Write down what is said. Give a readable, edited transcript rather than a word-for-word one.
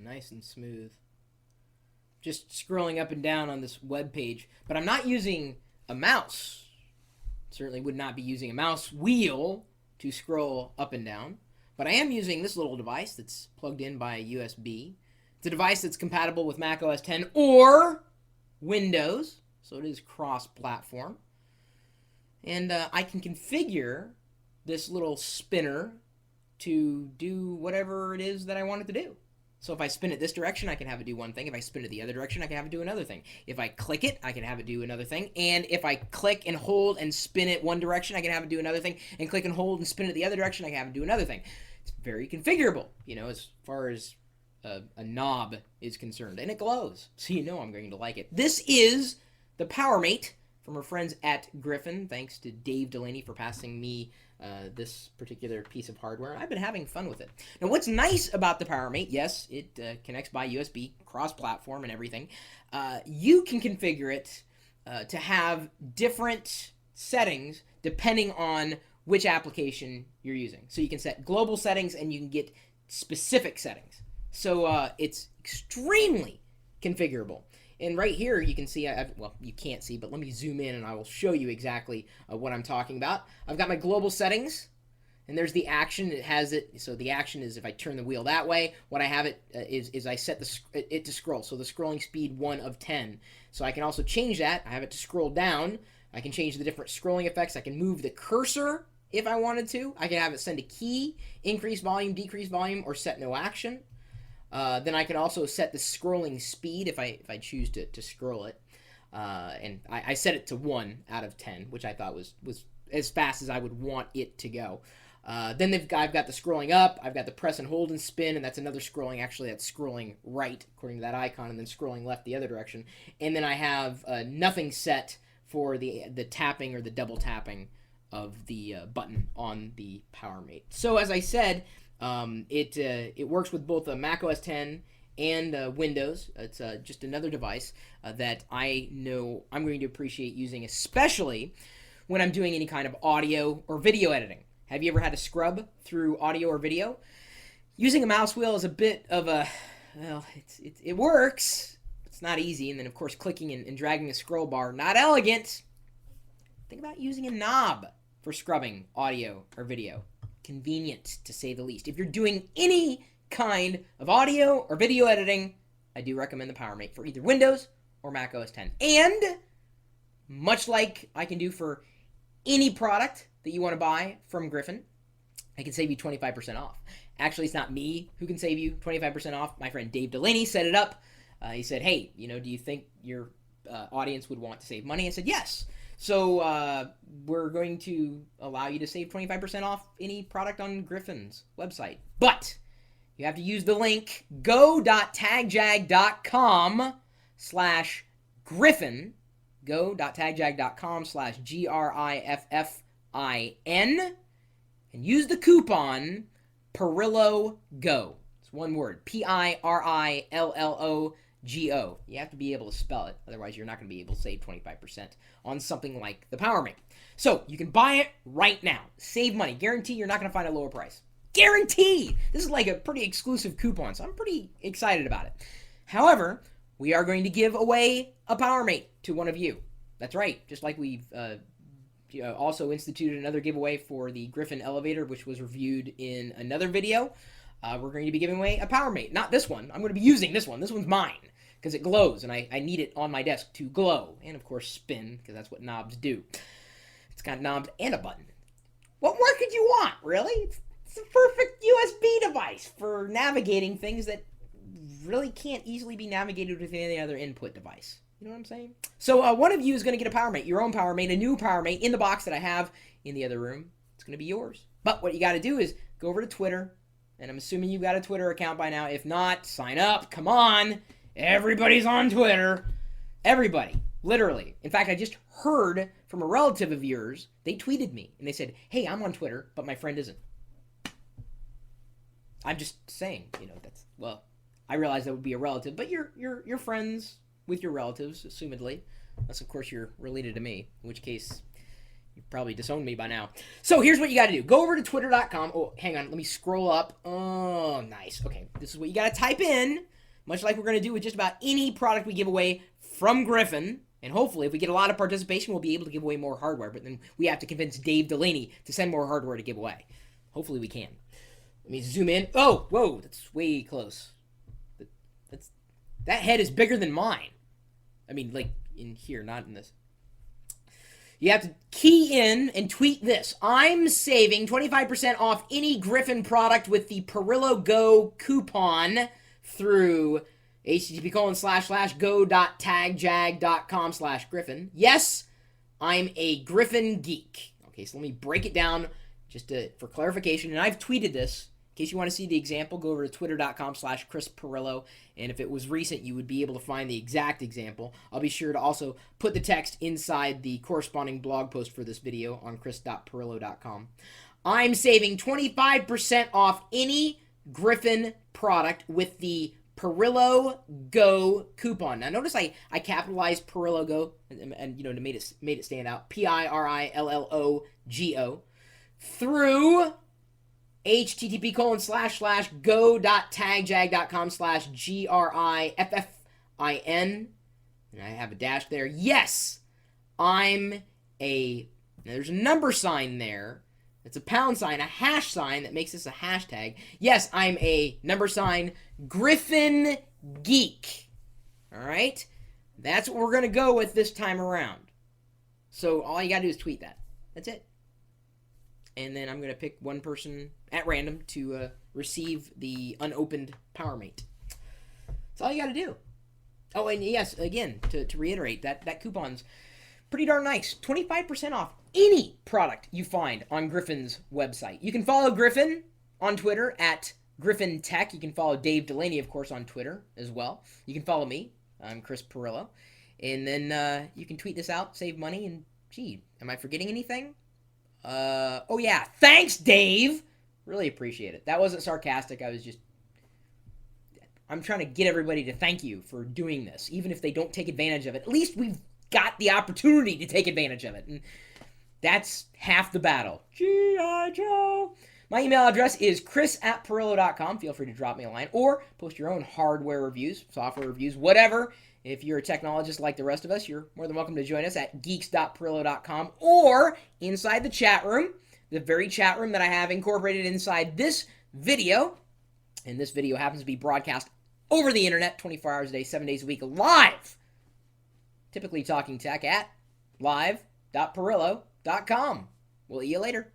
Nice and smooth. Just scrolling up and down on this web page. But I'm not using a mouse. Certainly would not be using a mouse wheel to scroll up and down. But I am using this little device that's plugged in by USB. It's a device that's compatible with Mac OS X or Windows. So it is cross-platform. And I can configure this little spinner to do whatever it is that I want it to do. So if I spin it this direction, I can have it do one thing. If I spin it the other direction, I can have it do another thing. If I click it, I can have it do another thing. And if I click and hold and spin it one direction, I can have it do another thing. And click and hold and spin it the other direction, I can have it do another thing. It's very configurable, you know, as far as a knob is concerned. And it glows, so you know I'm going to like it. This is the PowerMate from our friends at Griffin. Thanks to Dave Delaney for passing me this particular piece of hardware. I've been having fun with it. Now, what's nice about the PowerMate, yes, it connects by USB, cross-platform and everything. You can configure it to have different settings depending on which application you're using. So you can set global settings and you can get specific settings. So it's extremely configurable. And right here, you can see, well, you can't see, but let me zoom in and I will show you exactly what I'm talking about. I've got my global settings, and there's the action. It has it, so the action is if I turn the wheel that way, what I have it is I set it to scroll. So the scrolling speed 1 of 10. So I can also change that. I have it to scroll down. I can change the different scrolling effects. I can move the cursor if I wanted to. I can have it send a key, increase volume, decrease volume, or set no action. Then I can also set the scrolling speed if I choose to scroll it. And I set it to 1 out of 10, which I thought was as fast as I would want it to go. Then I've got the scrolling up, I've got the press and hold and spin, and that's another scrolling. Actually, that's scrolling right, according to that icon, and then scrolling left the other direction. And then I have nothing set for the tapping or the double tapping of the button on the PowerMate. So as I said, it works with both Mac OS X and Windows. It's just another device that I know I'm going to appreciate using, especially when I'm doing any kind of audio or video editing. Have you ever had to scrub through audio or video? Using a mouse wheel is a bit of a, well, it works. It's not easy. And then, of course, clicking and dragging a scroll bar, not elegant. Think about using a knob for scrubbing audio or video. Convenient, to say the least. If you're doing any kind of audio or video editing, I do recommend the PowerMate for either Windows or Mac OS X. And much like I can do for any product that you want to buy from Griffin, I can save you 25% off. Actually, it's not me who can save you 25% off. My friend Dave Delaney set it up. He said, hey, do you think your audience would want to save money? I said, yes. So we're going to allow you to save 25% off any product on Griffin's website. But you have to use the link go.tagjag.com/Griffin. go.tagjag.com/GRIFFIN. And use the coupon PIRILLOGO. It's one word. PIRILLOGO. You have to be able to spell it. Otherwise, you're not going to be able to save 25% on something like the PowerMate. So you can buy it right now. Save money. Guarantee you're not going to find a lower price. Guarantee! This is like a pretty exclusive coupon, so I'm pretty excited about it. However, we are going to give away a PowerMate to one of you. That's right. Just like we've also instituted another giveaway for the Griffin elevator, which was reviewed in another video. We're going to be giving away a PowerMate. Not this one. I'm going to be using this one. This one's mine because it glows, and I need it on my desk to glow. And, of course, spin, because that's what knobs do. It's got knobs and a button. What more could you want, really? It's a perfect USB device for navigating things that really can't easily be navigated with any other input device. You know what I'm saying? So one of you is going to get a PowerMate, your own PowerMate, a new PowerMate in the box that I have in the other room. It's going to be yours. But what you got to do is go over to Twitter, and I'm assuming you've got a Twitter account by now. If not, sign up. Come on. Everybody's on Twitter. Everybody. Literally. In fact, I just heard from a relative of yours. They tweeted me, and they said, hey, I'm on Twitter, but my friend isn't. I'm just saying, that's, well, I realize that would be a relative, but you're friends with your relatives, assumedly. Unless, of course, you're related to me, in which case you've probably disowned me by now. So here's what you got to do. Go over to twitter.com. Oh, hang on. Let me scroll up. Oh, nice. Okay, this is what you got to type in much like we're going to do with just about any product we give away from Griffin. And hopefully, if we get a lot of participation, we'll be able to give away more hardware. But then we have to convince Dave Delaney to send more hardware to give away. Hopefully, we can. Let me zoom in. Oh, whoa, that's way close. That head is bigger than mine. I mean, like in here, not in this. You have to key in and tweet this. I'm saving 25% off any Griffin product with the Perillo Go coupon through http://go.tagjag.com/Griffin. Yes, I'm a Griffin geek. Okay, so let me break it down for clarification. And I've tweeted this. In case you want to see the example, go over to twitter.com/Chris Perillo. And if it was recent, you would be able to find the exact example. I'll be sure to also put the text inside the corresponding blog post for this video on chris.perillo.com. I'm saving 25% off any Griffin product with the Perillo Go coupon. Now notice I capitalized Perillo Go and you know to made it stand out. PIRILLOGO through http://go.tagjag.com/GRIFFIN. And I have a dash there. Yes, there's a number sign there. It's a pound sign, a hash sign that makes this a hashtag. Yes, I'm a number sign Griffin geek. All right? That's what we're going to go with this time around. So all you got to do is tweet that. That's it. And then I'm going to pick one person at random to receive the unopened PowerMate. That's all you got to do. Oh, and yes, again, to reiterate, that coupon's pretty darn nice. 25% off any product you find on Griffin's website. You can follow Griffin on Twitter at Griffin Tech. You can follow Dave Delaney, of course, on Twitter as well. You can follow me. I'm Chris Perillo. And then you can tweet this out, save money, and gee, am I forgetting anything? Oh yeah, thanks, Dave! Really appreciate it. That wasn't sarcastic. I'm trying to get everybody to thank you for doing this, even if they don't take advantage of it. At least we've got the opportunity to take advantage of it, and that's half the battle. G.I. Joe! My email address is chris@perillo.com. Feel free to drop me a line or post your own hardware reviews, software reviews, whatever. If you're a technologist like the rest of us, you're more than welcome to join us at geeks.perillo.com or inside the chat room, the very chat room that I have incorporated inside this video. And this video happens to be broadcast over the internet 24 hours a day, 7 days a week, live. Typically talking tech at live.perillo.com. We'll see you later.